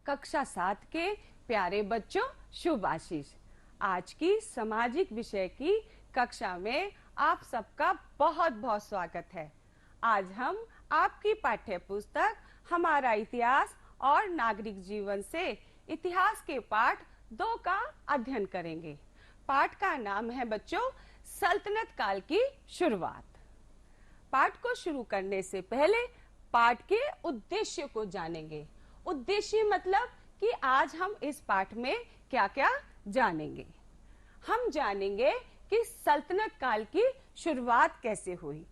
कक्षा 7 के प्यारे बच्चों, शुभ आशीष। आज की सामाजिक विषय की कक्षा में आप सबका बहुत बहुत स्वागत है। आज हम आपकी पाठ्य पुस्तक हमारा इतिहास और नागरिक जीवन से इतिहास के पाठ 2 का अध्ययन करेंगे। पाठ का नाम है बच्चों सल्तनत काल की शुरुआत। पाठ को शुरू करने से पहले पाठ के उद्देश्य को जानेंगे। उद्देश्य मतलब कि आज हम इस पाठ में क्या-क्या जानेंगे। हम जानेंगे कि सल्तनत काल की शुरुआत कैसे हुई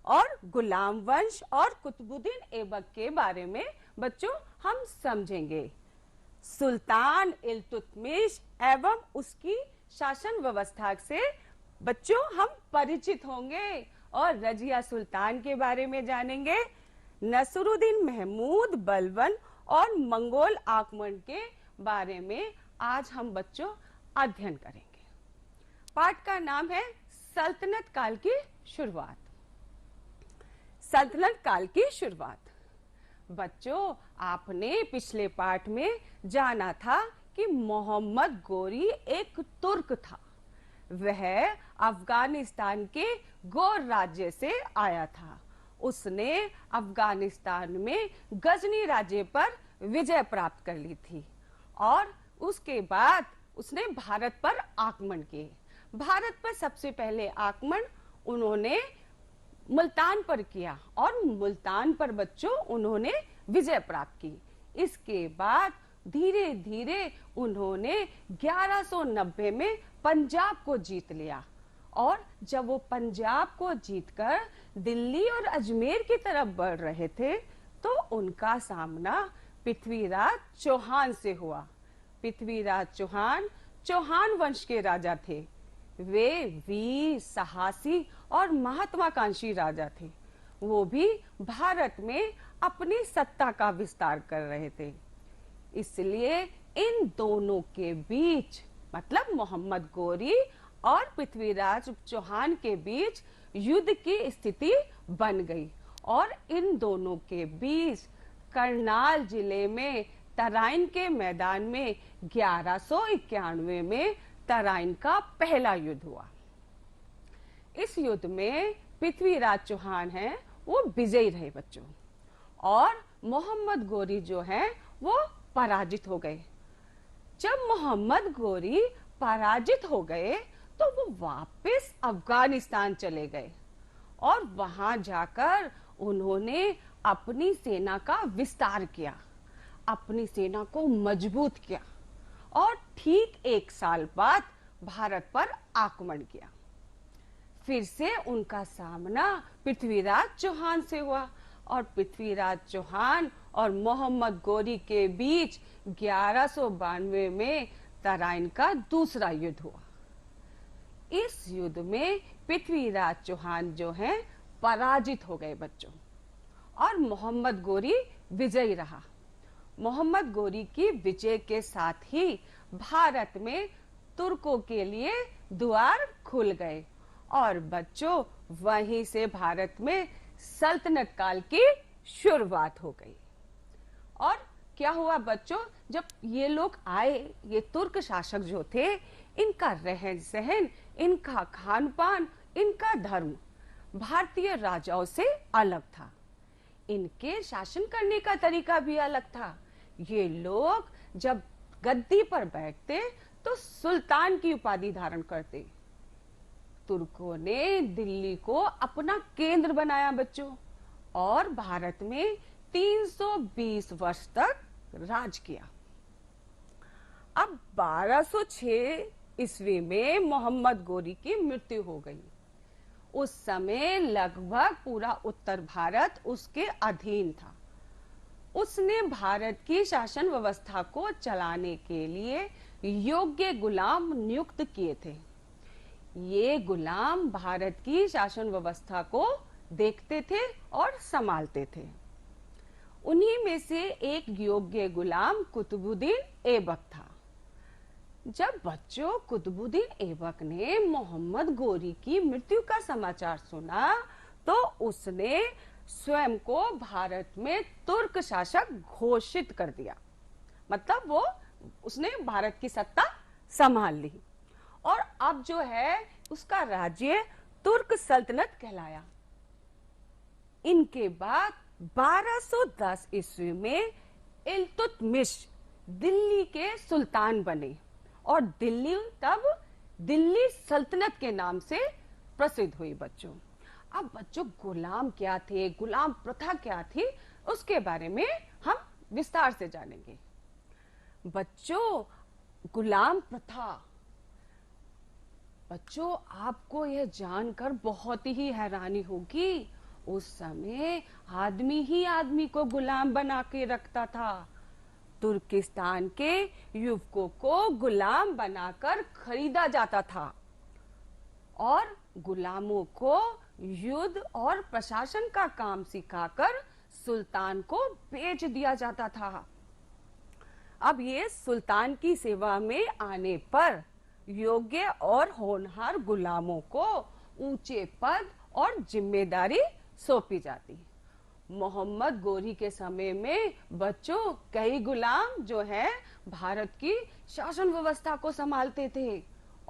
और गुलाम वंश और कुतुबुद्दीन ऐबक के बारे में बच्चों हम समझेंगे। सुल्तान इल्तुतमिश एवं उसकी शासन व्यवस्था से बच्चों हम परिचित होंगे और रजिया सुल्तान के बारे में जानेंगे। नसरुद्दीन महमूद बलबन और मंगोल आक्रमण के बारे में आज हम बच्चों अध्ययन करेंगे। पाठ का नाम है सल्तनत काल की शुरुआत। सल्तनत काल की शुरुआत। बच्चों, आपने पिछले पाठ में जाना था कि मोहम्मद गोरी एक तुर्क था। वह अफगानिस्तान के गोर राज्य से आया था। उसने अफगानिस्तान में गजनी राज्य पर विजय प्राप्त कर ली थी और उसके बाद उसने भारत पर आक्रमण किए। भारत पर सबसे पहले आक्रमण उन्होंने मुल्तान पर किया और मुल्तान पर बच्चों उन्होंने विजय प्राप्त की। इसके बाद धीरे धीरे उन्होंने 1190 में पंजाब को जीत लिया और जब वो पंजाब को जीतकर दिल्ली और अजमेर की तरफ बढ़ रहे थे तो उनका सामना पृथ्वीराज चौहान से हुआ। पृथ्वीराज चौहान चौहान वंश के राजा थे। वे वीर, साहसी और महत्वाकांक्षी राजा थे। वो भी भारत में अपनी सत्ता का विस्तार कर रहे थे। इसलिए इन दोनों के बीच मतलब मोहम्मद गोरी और पृथ्वीराज चौहान के बीच युद्ध की स्थिति बन गई और इन दोनों के बीच करनाल जिले में तराइन के मैदान में 1191 में तराइन का पहला युद्ध हुआ। इस युद्ध में पृथ्वीराज चौहान हैं वो विजयी रहे बच्चों और मोहम्मद गोरी जो हैं वो पराजित हो गए। जब मोहम्मद गोरी पराजित हो गए तो वो वापस अफगानिस्तान चले गए और वहां जाकर उन्होंने अपनी सेना का विस्तार किया, अपनी सेना को मजबूत किया और ठीक 1 साल बाद भारत पर आक्रमण किया। फिर से उनका सामना पृथ्वीराज चौहान से हुआ और पृथ्वीराज चौहान और मोहम्मद गोरी के बीच 1192 में तराइन का दूसरा युद्ध हुआ। इस युद्ध में पृथ्वीराज चौहान जो हैं पराजित हो गए बच्चों और मोहम्मद गोरी विजयी रहा। मोहम्मद गोरी की विजय के साथ ही भारत में तुर्कों के लिए द्वार खुल गए और बच्चों वहीं से भारत में सल्तनत काल की शुरुआत हो गई। और क्या हुआ बच्चों, जब ये लोग आए, ये तुर्क शासक जो थे, इनका रहन सहन, इनका खान पान, इनका धर्म भारतीय राजाओं से अलग था। इनके शासन करने का तरीका भी अलग था। ये लोग जब गद्दी पर बैठते तो सुल्तान की उपाधि धारण करते। तुर्कों ने दिल्ली को अपना केंद्र बनाया बच्चों और भारत में 320 वर्ष तक राज किया। अब 1206 ईस्वी में मोहम्मद गोरी की मृत्यु हो गई। उस समय लगभग पूरा उत्तर भारत उसके अधीन था। उसने भारत की शासन व्यवस्था को चलाने के लिए योग्य गुलाम नियुक्त किए थे। ये गुलाम भारत की शासन व्यवस्था को देखते थे और संभालते थे। उन्हीं में से एक योग्य गुलाम कुतुबुद्दीन ऐबक था। जब बच्चों कुतुबुद्दीन ऐबक ने मोहम्मद गोरी की मृत्यु का समाचार सुना तो उसने स्वयं को भारत में तुर्क शासक घोषित कर दिया। मतलब वो उसने भारत की सत्ता संभाल ली और अब जो है उसका राज्य तुर्क सल्तनत कहलाया। इनके बाद 1210 ईस्वी में इल्तुतमिश दिल्ली के सुल्तान बने और दिल्ली तब दिल्ली सल्तनत के नाम से प्रसिद्ध हुई बच्चों। अब बच्चों गुलाम क्या थे, गुलाम प्रथा क्या थी, उसके बारे में हम विस्तार से जानेंगे। बच्चों गुलाम प्रथा, बच्चों आपको यह जानकर बहुत ही हैरानी होगी, उस समय आदमी ही आदमी को गुलाम बना के रखता था। तुर्किस्तान के युवकों को गुलाम बनाकर खरीदा जाता था और गुलामों को युद्ध और प्रशासन का काम सिखाकर सुल्तान को बेच दिया जाता था। अब ये सुल्तान की सेवा में आने पर योग्य और होनहार गुलामों को ऊंचे पद और जिम्मेदारी सौंपी जाती। मोहम्मद गोरी के समय में बच्चों कई गुलाम जो है भारत की शासन व्यवस्था को संभालते थे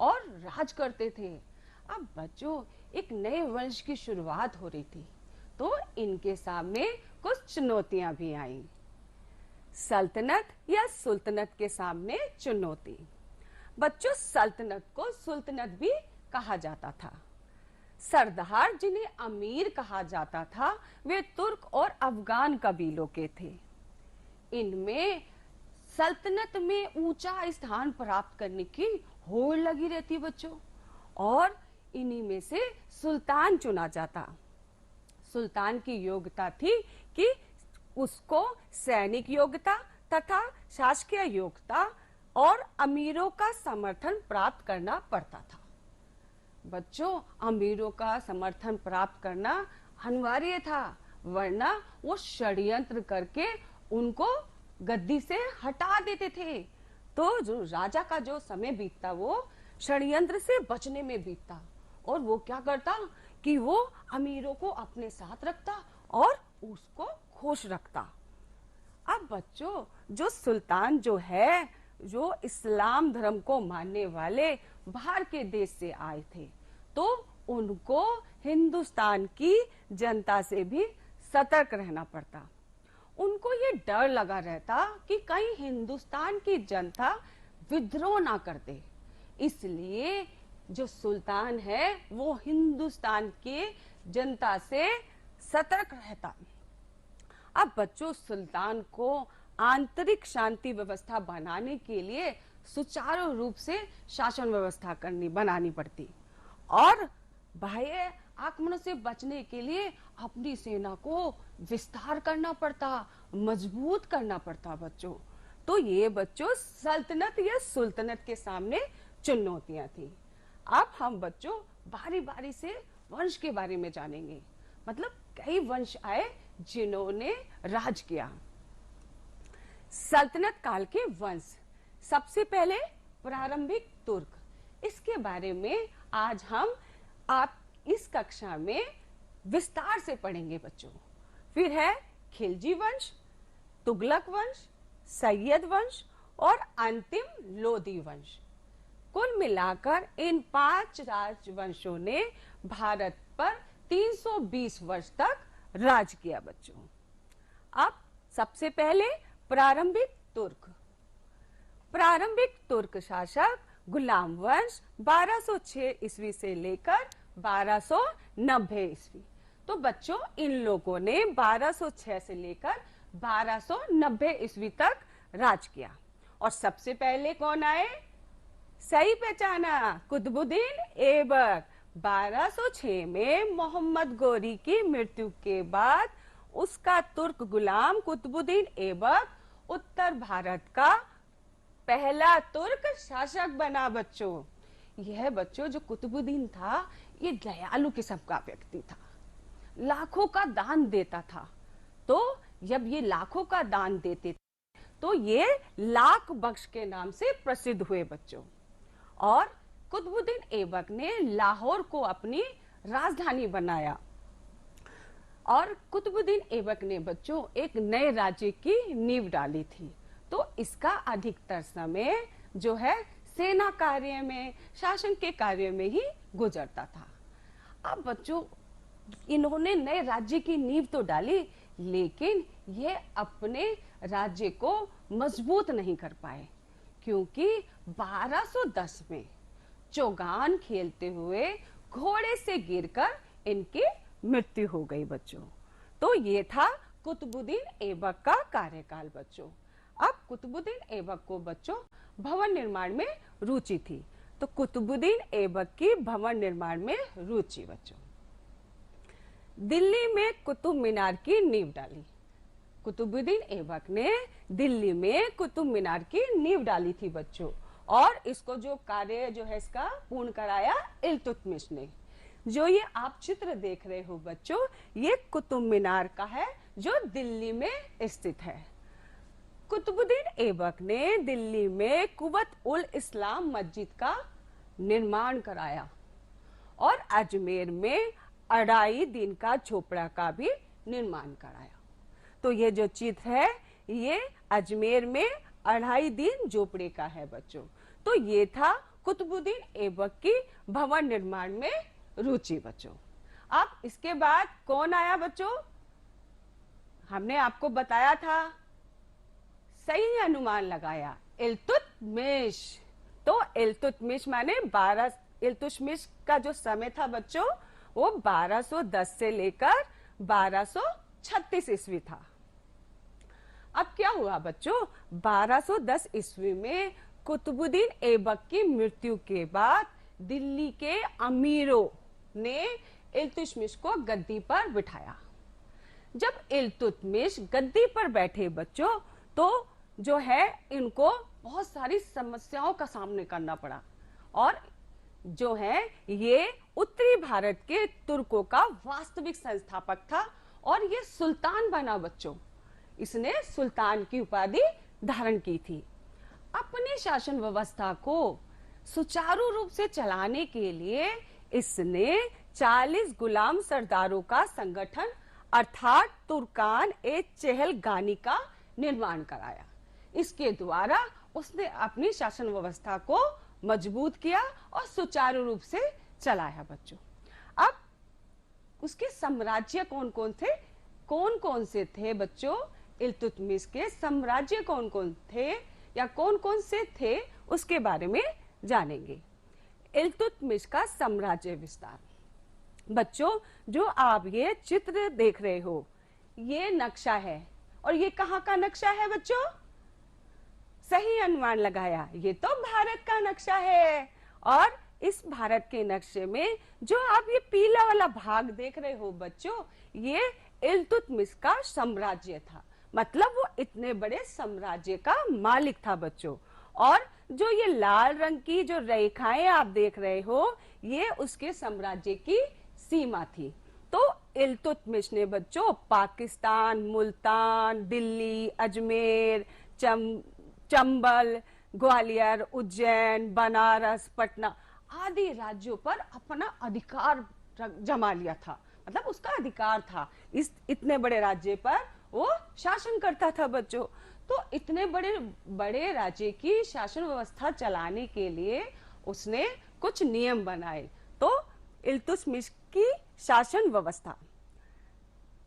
और राज करते थे। अब बच्चों एक नए वंश की शुरुआत हो रही थी, तो इनके सामने कुछ चुनौतियां भी आईं। सल्तनत या सुल्तनत के सामने चुनौती। बच्चों सल्तनत को सुल्तनत भी कहा जाता था। सरदार जिन्हें अमीर कहा जाता था वे तुर्क और अफगान कबीलों के थे। इनमें सल्तनत में ऊंचा स्थान प्राप्त करने की होड़ लगी रहती बच्चों और इन्हीं में से सुल्तान चुना जाता। सुल्तान की योग्यता थी कि उसको सैनिक योग्यता तथा शासकीय योग्यता और अमीरों का समर्थन प्राप्त करना पड़ता था। बच्चों अमीरों का समर्थन प्राप्त करना अनिवार्य था, वरना वो षड्यंत्र करके उनको गद्दी से हटा देते थे। तो जो राजा का जो समय बीतता वो षड्यंत्र से बचने में बीतता और वो क्या करता कि वो अमीरों को अपने साथ रखता और उसको खुश रखता। अब बच्चों जो सुल्तान जो है जो इस्लाम धर्म को मानने वाले बाहर के देश से आए थे, तो उनको हिंदुस्तान की जनता से भी सतर्क रहना पड़ता। उनको ये डर लगा रहता कि कहीं हिंदुस्तान की जनता विद्रोह ना कर दे, इसलिए जो सुल्तान है वो हिंदुस्तान के जनता से सतर्क रहता। अब बच्चों सुल्तान को आंतरिक शांति व्यवस्था बनाने के लिए सुचारू रूप से शासन व्यवस्था बनानी पड़ती और बाह्य आक्रमण से बचने के लिए अपनी सेना को विस्तार करना पड़ता, मजबूत करना पड़ता बच्चों। तो ये बच्चों सल्तनत या सुल्तनत के सामने चुनौतियां थी। अब हम बच्चों बारी बारी से वंश के बारे में जानेंगे, मतलब कई वंश आए जिन्होंने राज किया। सल्तनत काल के वंश, सबसे पहले प्रारंभिक तुर्क, इसके बारे में आज हम आप इस कक्षा में विस्तार से पढ़ेंगे बच्चों। फिर है खिलजी वंश, तुगलक वंश, सैयद वंश और अंतिम लोदी वंश। कुल मिलाकर इन 5 राजवंशों ने भारत पर 320 वर्ष तक राज किया बच्चों। अब सबसे पहले प्रारंभिक तुर्क। प्रारंभिक तुर्क शासक गुलाम वंश 1206 ईस्वी से लेकर 1290 ईस्वी। तो बच्चों इन लोगों ने 1206 से लेकर 1290 ईस्वी तक राज किया। और सबसे पहले कौन आए? सही पहचाना, कुतुबुद्दीन ऐबक। 1206 में मोहम्मद गोरी की मृत्यु के बाद उसका तुर्क गुलाम कुतुबुद्दीन ऐबक उत्तर भारत का पहला तुर्क शासक बना बच्चों। यह बच्चों जो कुतुबुद्दीन था ये दयालु किस्म का व्यक्ति था, लाखों का दान देता था। तो जब ये लाखों का दान देते थे तो ये लाख बख्श के नाम से प्रसिद्ध हुए बच्चों। और कुतुबुद्दीन ऐबक ने लाहौर को अपनी राजधानी बनाया और कुतुबुद्दीन ऐबक ने बच्चों एक नए राज्य की नींव डाली थी। तो इसका अधिकतर समय जो है सेना कार्य में, शासन के कार्य में ही गुजरता था। अब बच्चों, इन्होंने नए राज्य की नींव तो डाली, लेकिन ये अपने राज्य को मजबूत नहीं कर पाए, क्योंकि 1210 में चौगान खेलते हुए घोड़े से गिरकर इनकी मृत्यु हो गई बच्चों। तो ये था कुतुबुद्दीन ऐबक का कार्यकाल बच्चों। अब कुतुबुद्दीन ऐबक को बच्चों भवन निर्माण में रुचि थी, तो कुतुबुद्दीन ऐबक की भवन निर्माण में रुचि बच्चों। दिल्ली में कुतुब मीनार की नींव डाली। कुतुबुद्दीन ऐबक ने दिल्ली में कुतुब मीनार की नींव डाली थी बच्चों, और इसको जो कार्य जो है इसका पूर्ण कराया इल्तुतमिश ने। जो ये आप चित्र देख रहे हो बच्चों, ये कुतुब मीनार का है जो दिल्ली में स्थित है। कुतुबुद्दीन ऐबक ने दिल्ली में कुवत उल इस्लाम मस्जिद का निर्माण कराया और अजमेर में 2.5 दिन का झोपड़ा का भी निर्माण कराया। तो ये जो चित्र है ये अजमेर में 2.5 दिन झोपड़े का है बच्चों। तो ये था कुतुबुद्दीन ऐबक की भवन निर्माण में रुचि बच्चों। अब इसके बाद कौन आया बच्चों? हमने आपको बताया था, सही अनुमान लगाया, इल्तुतमिश। तो इल्तुतमिश माने 12, इल्तुतमिश का जो समय था बच्चों वो 1210 से लेकर 1236 ईस्वी था। अब क्या हुआ बच्चों? 1210 ईस्वी में कुतुबुद्दीन ऐबक की मृत्यु के बाद दिल्ली के अमीरों ने इल्तुतमिश को गद्दी पर बिठाया। जब इल्तुतमिश गद्दी पर बैठे बच्चों, तो जो है इनको बहुत सारी समस्याओं का सामना करना पड़ा, और जो है ये उत्तरी भारत के तुर्कों का वास्तविक संस्थापक था, और ये सुल्तान बना बच्चों। इसने सुल्तान की उपाधि धारण की थी। अपनी शासन व्यवस्था को सुचारू रूप से चलाने के लिए इसने 40 गुलाम सरदारों का संगठन अर्थात तुर्कान ए चहलगानी का निर्माण कराया। इसके द्वारा उसने अपनी शासन व्यवस्था को मजबूत किया और सुचारू रूप से चलाया बच्चों। अब उसके साम्राज्य कौन कौन से थे बच्चों? इल्तुतमिश के साम्राज्य कौन कौन थे या कौन कौन से थे उसके बारे में जानेंगे। इल्तुतमिश का साम्राज्य विस्तार बच्चों, जो आप ये चित्र देख रहे हो ये नक्शा है, और ये कहाँ का नक्शा है बच्चों? सही अनुमान लगाया, ये तो भारत का नक्शा है। और इस भारत के नक्शे में जो आप ये पीला वाला भाग देख रहे हो बच्चों, ये इल्तुतमिश का साम्राज्य था। मतलब वो इतने बड़े साम्राज्य का मालिक था बच्चों। और जो ये लाल रंग की जो रेखाएं आप देख रहे हो, ये उसके साम्राज्य की सीमा थी। तो इल्तुतमिश ने बच्चों पाकिस्तान, मुल्तान, दिल्ली, अजमेर, चंबल, ग्वालियर, उज्जैन, बनारस, पटना आदि राज्यों पर अपना अधिकार जमा लिया था। मतलब उसका अधिकार था, इस इतने बड़े राज्य पर वो शासन करता था बच्चों। तो इतने बड़े बड़े राज्य की शासन व्यवस्था चलाने के लिए उसने कुछ नियम बनाए। तो इल्तुतमिश की शासन व्यवस्था।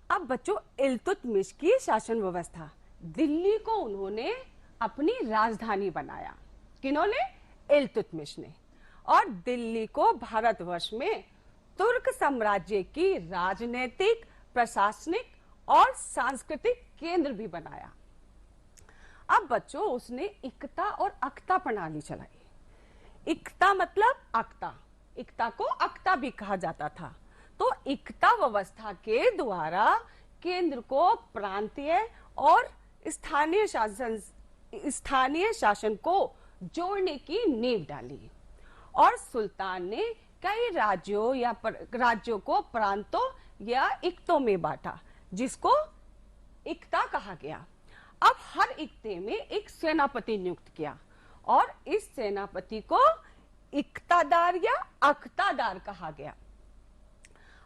अब बच्चों, इल्तुतमिश की शासन व्यवस्था, दिल्ली को उन्होंने अपनी राजधानी बनाया। किन्होंने? इल्तुतमिश ने। और दिल्ली को भारतवर्ष में तुर्क साम्राज्य की राजनीतिक, प्रशासनिक और सांस्कृतिक केंद्र भी बनाया। अब बच्चों, उसने इक्ता और अक्ता प्रणाली चलाई। इक्ता मतलब अक्ता, इक्ता को अक्ता भी कहा जाता था। तो इक्ता व्यवस्था के द्वारा केंद्र को प्रांतीय और स्थानीय शासन को जोड़ने की नींव डाली। और सुल्तान ने कई राज्यों को प्रांतों या इक्तों में बांटा, जिसको इक्ता कहा गया। अब हर इक्ते में एक सेनापति नियुक्त किया, और इस सेनापति को इक्तादार या अक्तादार कहा गया।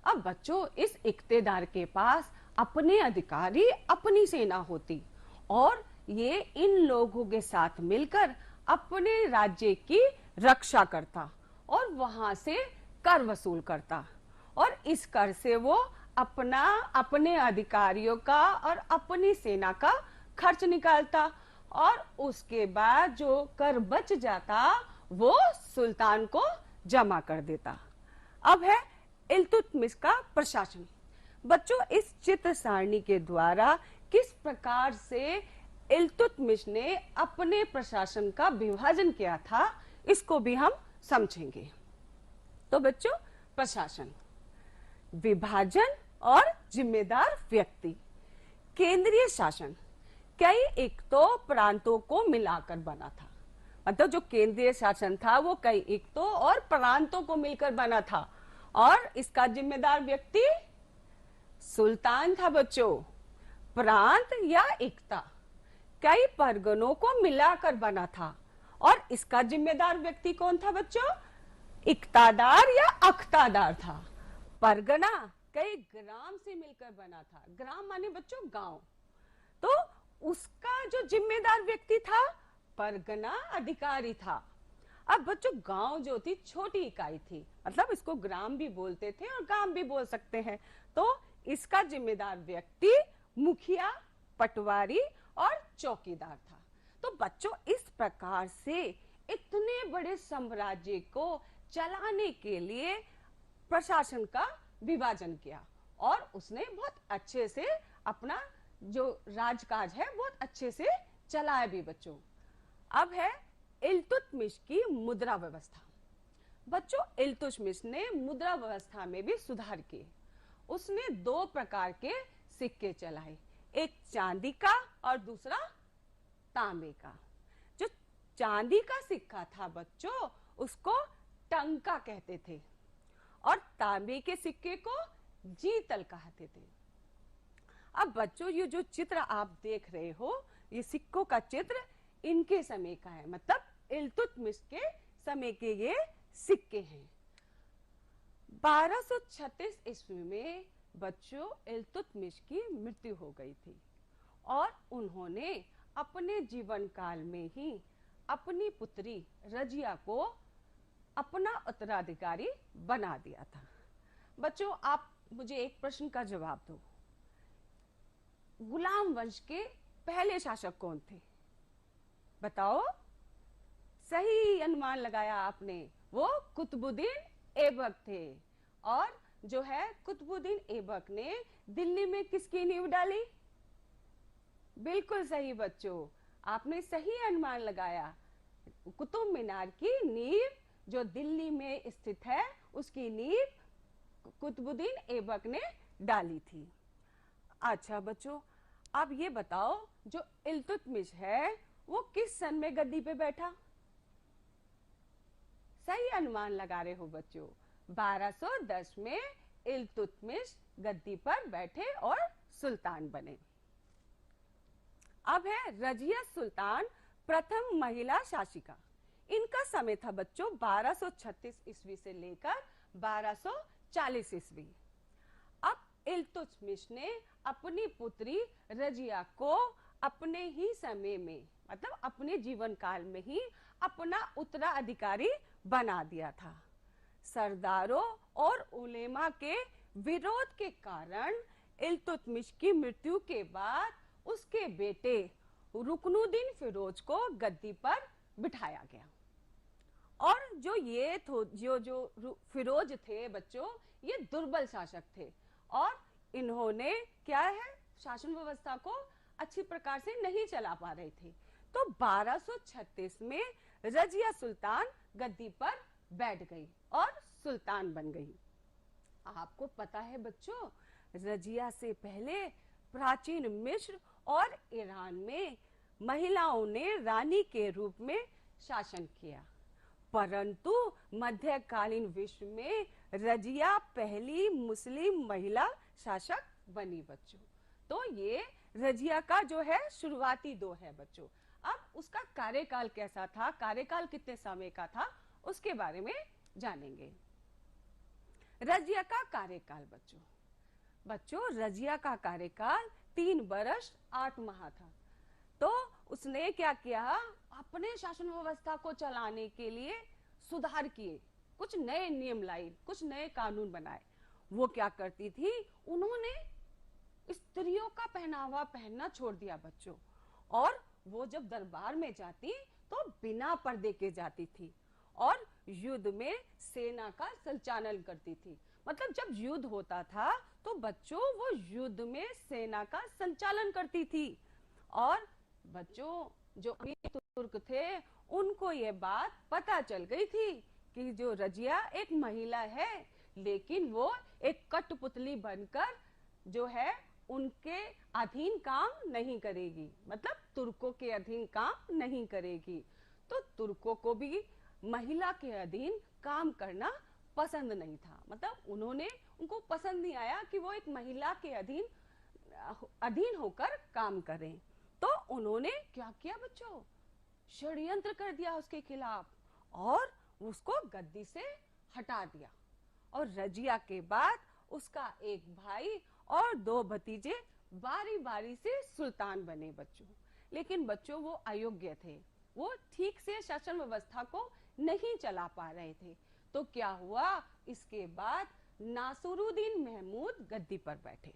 अब बच्चों, इस इक्तेदार के पास अपने अधिकारी, अपनी सेना होती, और ये इन लोगों के साथ मिलकर अपने राज्य की रक्षा करता और वहां से कर वसूल करता, और इस कर से वो अपने अधिकारियों का और अपनी सेना का खर्च निकालता, और उसके बाद जो कर बच जाता वो सुल्तान को जमा कर देता। अब है इल्तुतमिश का प्रशासन। बच्चों, इस चित्र सारणी के द्वारा किस प्रकार से इल्तुतमिश ने अपने प्रशासन का विभाजन किया था, इसको भी हम समझेंगे। तो बच्चों, प्रशासन, विभाजन और जिम्मेदार व्यक्ति। केंद्रीय शासन कई एकतों प्रांतों को मिलाकर बना था, मतलब जो केंद्रीय शासन था वो कई एकतों और प्रांतों को मिलकर बना था, और इसका जिम्मेदार व्यक्ति सुल्तान था बच्चों। प्रांत या एकता कई परगनों को मिलाकर बना था, और इसका जिम्मेदार व्यक्ति कौन था बच्चों? इक्तादार या अख्तादार था। परगना कई ग्राम से मिलकर बना था। ग्राम माने बच्चों गांव। तो उसका जो जिम्मेदार व्यक्ति था परगना अधिकारी था। अब बच्चों, गांव जो थी छोटी इकाई थी, मतलब इसको ग्राम भी बोलते थे और गांव भी बोल सकते हैं। तो इसका जिम्मेदार व्यक्ति मुखिया, पटवारी और चौकीदार था। तो बच्चों, इस प्रकार से इतने बड़े साम्राज्य को चलाने के लिए प्रशासन का विभाजन किया, और उसने बहुत अच्छे से अपना जो राजकाज है बहुत अच्छे से चलाया भी बच्चों। अब है इल्तुतमिश की मुद्रा व्यवस्था। बच्चों, इल्तुतमिश ने मुद्रा व्यवस्था में भी सुधार किए। उसने दो प्रकार के सिक्के चलाए, एक चांदी का और दूसरा तांबे का। जो चांदी का सिक्का था बच्चों, उसको टंका कहते थे, और तांबे के सिक्के को जीतल कहते थे। अब बच्चों, ये जो चित्र आप देख रहे हो, ये सिक्कों का चित्र इनके समय का है, मतलब इल्तुतमिश के समय के ये सिक्के हैं। 1236 ईस्वी में बच्चों इल्तुतमिश की मृत्यु हो गई थी, और उन्होंने अपने जीवन काल में ही अपनी पुत्री रजिया को अपना उत्तराधिकारी बना दिया था। बच्चों, आप मुझे एक प्रश्न का जवाब दो। गुलाम वंश के पहले शासक कौन थे? बताओ। सही अनुमान लगाया आपने, वो कुतुबुद्दीन ऐबक थे। और जो है कुतुबुद्दीन ऐबक ने दिल्ली में किसकी नींव डाली? बिल्कुल सही बच्चों, आपने सही अनुमान लगाया। कुतुब मीनार की नींव जो दिल्ली में स्थित है, उसकी नींव कुतुबुद्दीन ऐबक ने डाली थी। अच्छा बच्चों, अब ये बताओ, जो इल्तुतमिश है वो किस सन में गद्दी पे बैठा? सही अनुमान लगा रहे हो बच्चों, 1210 में इल्तुतमिश गद्दी पर बैठे और सुल्तान बने। अब है रजिया सुल्तान, प्रथम महिला शासिका। इनका समय था बच्चों 1236 ईस्वी से लेकर 1240 ईस्वी। अब इल्तुतमिश ने अपनी पुत्री रजिया को अपने ही समय में, मतलब अपने जीवन काल में ही अपना उत्तराधिकारी बना दिया था। सरदारों और उलेमा के विरोध के कारण इल्तुतमिश की मृत्यु के बाद उसके बेटे रुकनुद्दीन फिरोज को गद्दी पर बिठाया गया। और जो फिरोज थे बच्चों, ये दुर्बल शासक थे, और इन्होंने क्या है, शासन व्यवस्था को अच्छी प्रकार से नहीं चला पा रहे थे। तो 1236 में रजिया सुल्तान गद्दी पर बैठ गई और सुल्तान बन गई। आपको पता है बच्चों, रजिया से पहले प्राचीन मिस्र और ईरान में महिलाओं ने रानी के रूप में शासन किया, परंतु मध्यकालीन विश्व में रजिया पहली मुस्लिम महिला शासक बनी बच्चों। तो ये रजिया का जो है शुरुआती दौर है बच्चों। अब उसका कार्यकाल कैसा था, कार्यकाल कितने समय का था, उसके बारे में जानेंगे। रजिया का कार्यकाल बच्चों रजिया का कार्यकाल 3 वर्ष 8 माह था। तो उसने क्या किया, अपने शासन व्यवस्था को चलाने के लिए सुधार किए, कुछ नए नियम लाई, कुछ नए कानून बनाए। वो क्या करती थी, उन्होंने स्त्रियों का पहनावा पहनना छोड़ दिया बच्चों, और वो जब दरबार में जाती तो बिना पर्दे के जाती थी और युद्ध में सेना का संचालन करती थी। मतलब जब युद्ध होता था तो बच्चों वो युद्ध में सेना का संचालन करती थी। और बच्चों जो अमीर तुर्क थे उनको ये बात पता चल गई थी कि जो रजिया एक महिला है, लेकिन वो एक कठपुतली बनकर जो है उनके अधीन काम नहीं करेगी, मतलब तुर्कों के अधीन काम नहीं करेगी। तो तुर्कों को भी महिला के अधीन काम करना पसंद नहीं था, मतलब उनको पसंद नहीं आया कि वो एक महिला के अधीन होकर काम करें। तो उन्होंने क्या किया बच्चों, षड्यंत्र कर दिया उसके खिलाफ और उसको गद्दी से हटा दिया। और रजिया के बाद उसका एक भाई और 2 भतीजे बारी बारी से सुल्तान बने बच्चों। लेकिन बच्चों वो अयोग्य थे, वो ठीक से शासन व्यवस्था को नहीं चला पा रहे थे। तो क्या हुआ, इसके बाद नासुरुद्दीन महमूद गद्दी पर बैठे।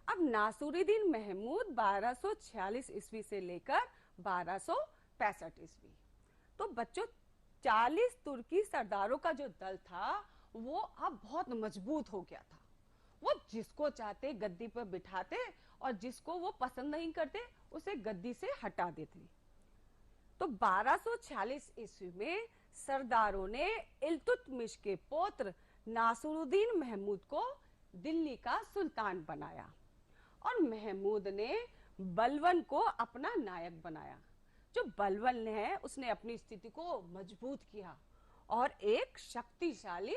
अब नासुरुद्दीन महमूद 1246 ईस्वी से लेकर 1265 ईस्वी, तो बच्चों 40 तुर्की सरदारों का जो दल था वो अब बहुत मजबूत हो गया था। वो जिसको चाहते गद्दी पर बिठाते और जिसको वो पसंद नहीं करते उसे गद्दी से हटा देते। तो 1246 ईस्वी में सरदारों ने इल्तुतमिश के पुत्र नासुरुद्दीन महमूद को दिल्ली का सुल्तान बनाया और महमूद ने बलबन को अपना नायक बनाया। जो बलबन है उसने अपनी स्थिति को मजबूत किया और एक शक्तिशाली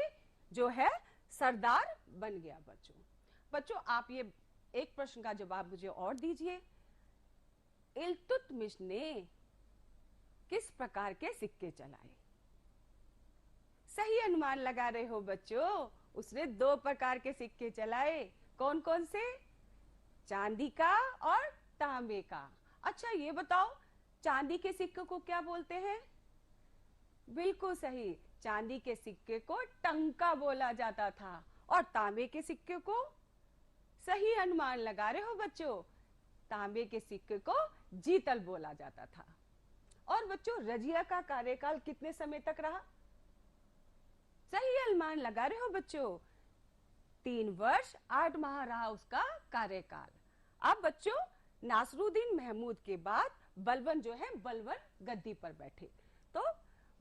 जो है सरदार बन गया। बच्चों आप ये एक प्रश्न का जवाब मुझे और दीजिए, इल्तुतमिश ने किस प्रकार के सिक्के चलाए? सही अनुमान लगा रहे हो बच्चों, उसने 2 प्रकार के सिक्के चलाए। कौन कौन से? चांदी का और तांबे का। अच्छा ये बताओ, चांदी के सिक्के को क्या बोलते हैं? बिल्कुल सही, चांदी के सिक्के को टंका बोला जाता था और तांबे के सिक्के को, सही अनुमान लगा रहे हो बच्चों, तांबे के सिक्के को जीतल बोला जाता था। और बच्चों रजिया का कार्यकाल कितने समय तक रहा? सही अनुमान लगा रहे हो बच्चों, 3 वर्ष 8 माह रहा उसका कार्यकाल। अब बच्चों नासरुद्दीन महमूद के बाद बलबन जो है बलबन गद्दी पर बैठे। तो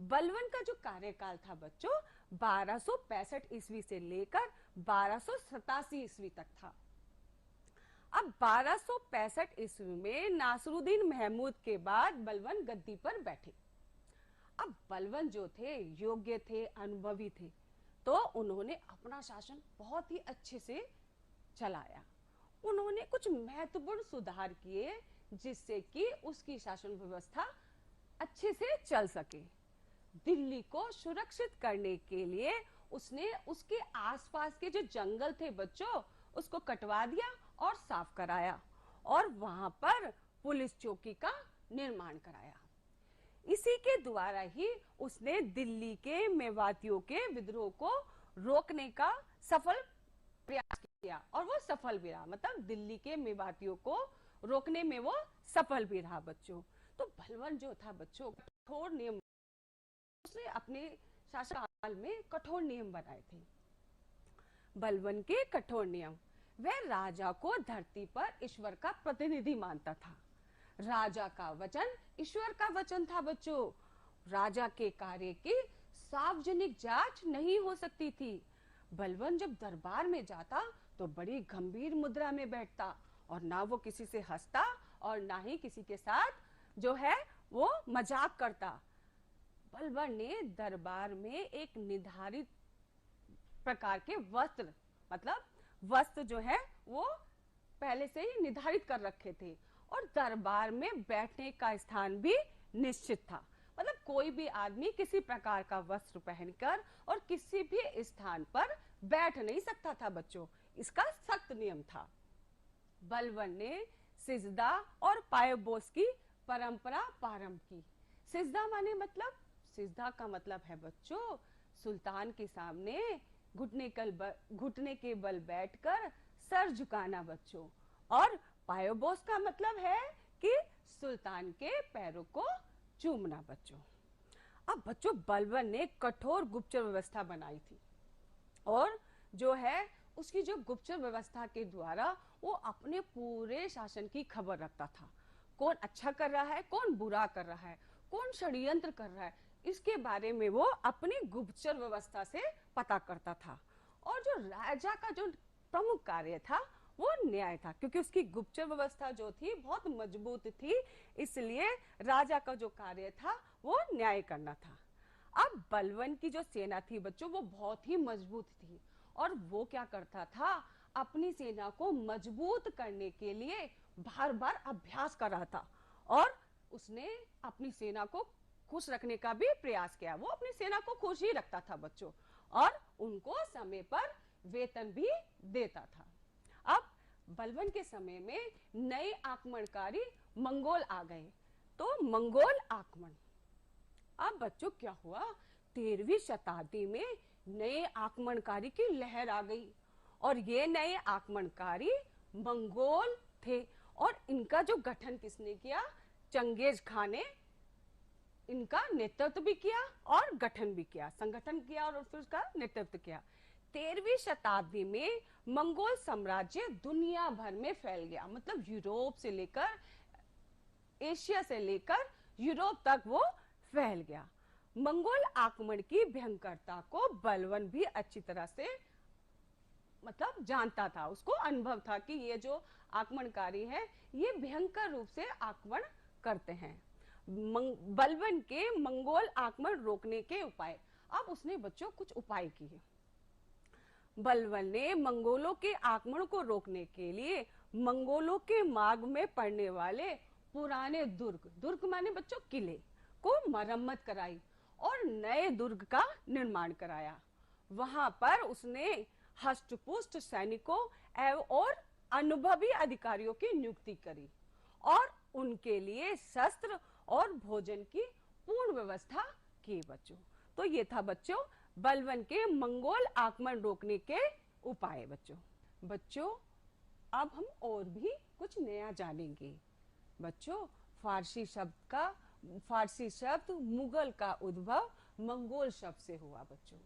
बलबन का जो कार्यकाल था बच्चों 1265 ईस्वी से लेकर 1287 ईस्वी तक था। अब 1265 ईस्वी में नासरुद्दीन महमूद के बाद बलबन गद्दी पर बैठे। अब बलबन जो थे योग्य थे, अनुभवी थे, तो उन्होंने अपना शासन बहुत ही अच्छे से चलाया। उन्होंने कुछ महत्वपूर्ण सुधार किए जिससे कि उसकी शासन व्यवस्था अच्छे से चल सके। दिल्ली को सुरक्षित करने के लिए उसने उसके आसपास के जो जंगल थे बच्चों उसको कटवा दिया और साफ कराया और वहां पर पुलिस चौकी का निर्माण कराया। इसी के द्वारा ही उसने दिल्ली के मेवातियों के विद्रोह को रोकने का सफल प्रयास किया और वो सफल भी रहा, मतलब दिल्ली के मेवातियों को रोकने में वो सफल भी रहा बच्चों। तो बलबन जो था बच्चों कठोर नियम, उसने अपने शासनकाल में कठोर नियम बनाए थे। बलबन के कठोर नियम, वह राजा को धरती पर ईश्वर का प्रतिनिधि मानता था। राजा का वचन ईश्वर का वचन था बच्चों। राजा के कार्य की सार्वजनिक जांच नहीं हो सकती थी। बलबन जब दरबार में जाता तो बड़ी गंभीर मुद्रा में बैठता और ना वो किसी से हंसता और ना ही किसी के साथ जो है वो मजाक करता। बलबन ने दरबार में एक निर्धारित प्रकार के वस्त्र, मतलब वस्त्र जो है वो पहले से ही निर्धारित कर रखे थे और दरबार में बैठने का स्थान भी निश्चित था। मतलब कोई भी आदमी किसी प्रकार का वस्त्र पहनकर और किसी भी स्थान पर बैठ नहीं सकता था बच्चों, इसका सख्त नियम था। बलबन ने सिजदा और पायबोस की परंपरा प्रारंभ की। सिजदा माने मतलब, सिजदा का मतलब है बच्चों सुल्तान के सामने घुटने के बल बैठकर सर झुकाना बच्चों। और पायबोस का मतलब है कि सुल्तान के पैरों को चूमना बच्चों। अब बच्चों बलबन ने कठोर गुप्तचर व्यवस्था बनाई थी, और जो है उसकी जो गुप्तचर व्यवस्था के द्वारा वो अपने पूरे शासन की खबर रखता था। कौन अच्छा कर रहा है, कौन बुरा कर रहा है, कौन षड्यंत्र कर रहा है, इसके बारे में वो अपनी गुप्तचर व्यवस्था से पता करता था। और जो राजा का जो प्रमुख कार्य था वो न्याय था, क्योंकि उसकी गुप्तचर व्यवस्था जो थी बहुत मजबूत थी, इसलिए राजा का जो कार्य था वो न्याय करना था। अब बलबन की जो सेना थी बच्चों वो बहुत ही मजबूत थी, और वो क्या करता था, अपनी सेना को मजबूत करने के लिए बार बार अभ्यास कर रहा था, और उसने अपनी सेना को खुश रखने का भी प्रयास किया। वो अपनी सेना को खुश ही रखता था बच्चों, और उनको समय पर वेतन भी देता था। अब बलबन के समय में नए आक्रमणकारी मंगोल आ गए, तो मंगोल आक्रमण। अब बच्चों क्या हुआ, 13वीं शताब्दी में नए आक्रमणकारी की लहर आ गई, और ये नए आक्रमणकारी मंगोल थे। और इनका जो गठन किसने किया, चंगेज खान ने इनका नेतृत्व भी किया और गठन भी किया, संगठन किया और फिर उसका नेतृत्व किया। 13वीं शताब्दी में मंगोल साम्राज्य दुनिया भर में फैल गया, मतलब यूरोप से लेकर एशिया से लेकर यूरोप तक वो फैल गया। मंगोल आक्रमण की भयंकरता को बलबन भी अच्छी तरह से मतलब जानता था, उसको अनुभव था कि ये जो आक्रमणकारी है ये भयंकर रूप से आक्रमण करते हैं। बलबन के मंगोल आक्रमण रोकने के उपाय। अब उसने बच्चों कुछ उपाय किए। बलबन ने मंगोलों के आक्रमण को रोकने के लिए मंगोलों के मार्ग में पड़ने वाले पुराने दुर्ग माने बच्चों किले को मरम्मत कराई और नए दुर्ग का निर्माण कराया। वहां पर उसने हष्टपुष्ट सैनिकों और अनुभवी अधिकारियों की नियुक्ति करी, और उनके लिए शस्त्र और भोजन की पूर्ण व्यवस्था की बच्चों। तो ये था बच्चों बलबन के मंगोल आक्रमण रोकने के उपाय बच्चों। अब हम और भी कुछ नया जानेंगे बच्चों। फारसी शब्द मुगल का उद्भव मंगोल शब्द से हुआ बच्चों।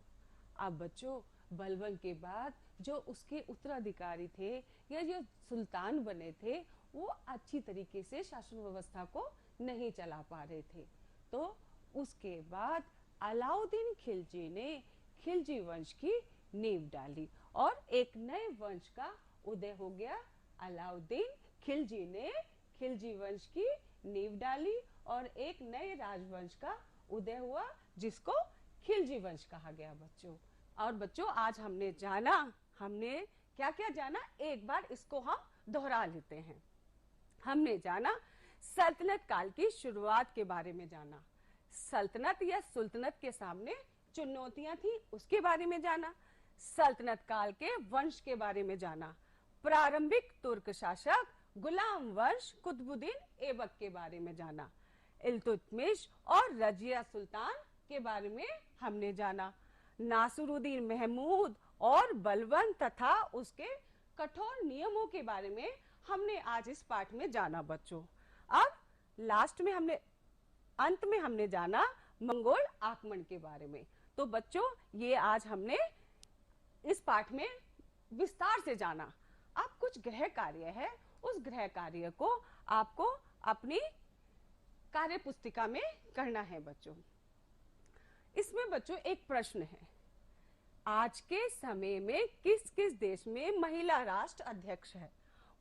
अब बच्चों बलबन के बाद जो उसके उत्तराधिकारी थे या जो सुल्तान बने थे वो अच्छी तरीके से शासन व्यवस्था को नहीं चला पा रहे थे, तो उसके बाद अलाउद्दीन खिलजी ने खिलजी वंश की नींव डाली और एक नए वंश का उदय हो गया। अलाउद्दीन खिलजी ने खिलजी वंश की नींव डाली और एक नए राजवंश का उदय हुआ जिसको खिलजी वंश कहा गया बच्चों। और बच्चों आज हमने क्या क्या जाना, एक बार इसको हम दोहरा लेते हैं। हमने जाना सल्तनत काल की शुरुआत के बारे में जाना, सल्तनत या सुल्तनत के सामने चुनौतियां थी उसके बारे में जाना, सल्तनत काल के वंश के बारे में जाना, प्रारंभिक तुर्क शासक गुलाम वंश कुतुबुद्दीन ऐबक के बारे में जाना, इल्तुतमिश और रजिया सुल्तान के बारे में हमने जाना, नासिरुद्दीन महमूद और बलबन तथा उसके कठोर नियमों के बारे में हमने आज इस पाठ में जाना बच्चों। अब अंत में हमने जाना मंगोल आक्रमण के बारे में। तो बच्चों ये आज हमने इस पाठ में विस्तार से जाना। अब कुछ गृह कार्य है, उस गृह कार्य को आपको अपनी कार्य पुस्तिका में करना है बच्चों। इसमें बच्चों एक प्रश्न है, आज के समय में किस किस देश में महिला राष्ट्र अध्यक्ष है,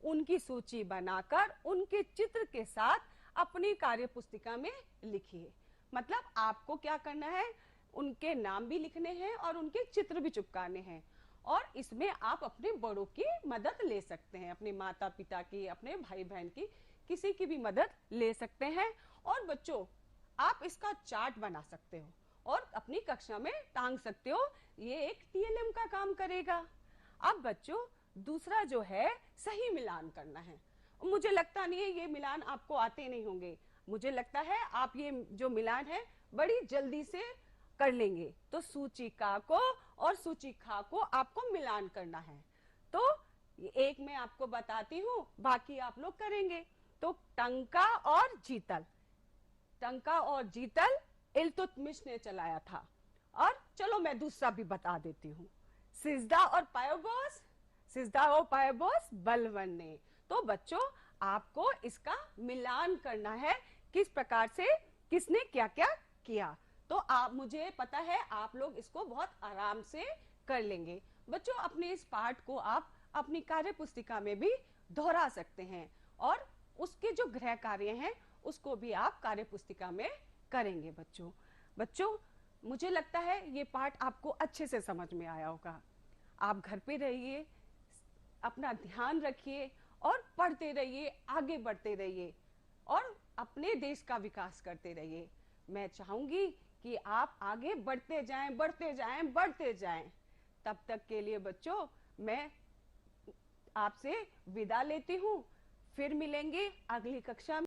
उनकी सूची बनाकर उनके चित्र के साथ अपनी कार्य पुस्तिका में लिखिए। मतलब आपको क्या करना है, उनके नाम भी लिखने हैं और उनके चित्र भी चिपकाने हैं, और इसमें आप अपने बड़ों की मदद ले सकते हैं, अपने माता पिता की, अपने भाई बहन की, किसी की भी मदद ले सकते हैं। और बच्चों आप इसका चार्ट बना सकते हो और अपनी कक्षा में टांग सकते हो, ये एक टीएलएम का काम करेगा। अब बच्चों दूसरा जो है सही मिलान करना है, मुझे लगता नहीं है ये मिलान आपको आते नहीं होंगे, मुझे लगता है आप ये जो मिलान है बड़ी जल्दी से कर लेंगे। तो सूचिका को और सूचिका को आपको मिलान करना है। तो एक मैं आपको बताती हूँ, बाकी आप लोग करेंगे। तो टंका और जीतल, टंका और जीतल इल्तुतमिश ने चलाया था। और चलो मैं दूसरा भी बता देती हूँ, सिजदा और पायोबोस, सिजदा और पायोबोस बलवन ने। तो बच्चों आपको इसका मिलान करना है, किस प्रकार से किसने क्या क्या किया। तो आप, मुझे पता है आप लोग इसको बहुत आराम से कर लेंगे। बच्चों अपने इस पाठ को आप अपनी कार्य पुस्तिका में भी दोहरा सकते हैं और उसके जो गृह कार्य हैं उसको भी आप कार्य पुस्तिका में करेंगे। बच्चों मुझे लगता है ये पाठ आपको अच्छे से समझ में आया होगा। आप घर पे रहिए, अपना ध्यान रखिए और पढ़ते रहिए, आगे बढ़ते रहिए और अपने देश का विकास करते रहिए। मैं चाहूंगी कि आप आगे बढ़ते जाएं, बढ़ते जाएं, बढ़ते जाएं। तब तक के लिए बच्चों मैं आपसे विदा लेती हूँ, फिर मिलेंगे अगली कक्षा में।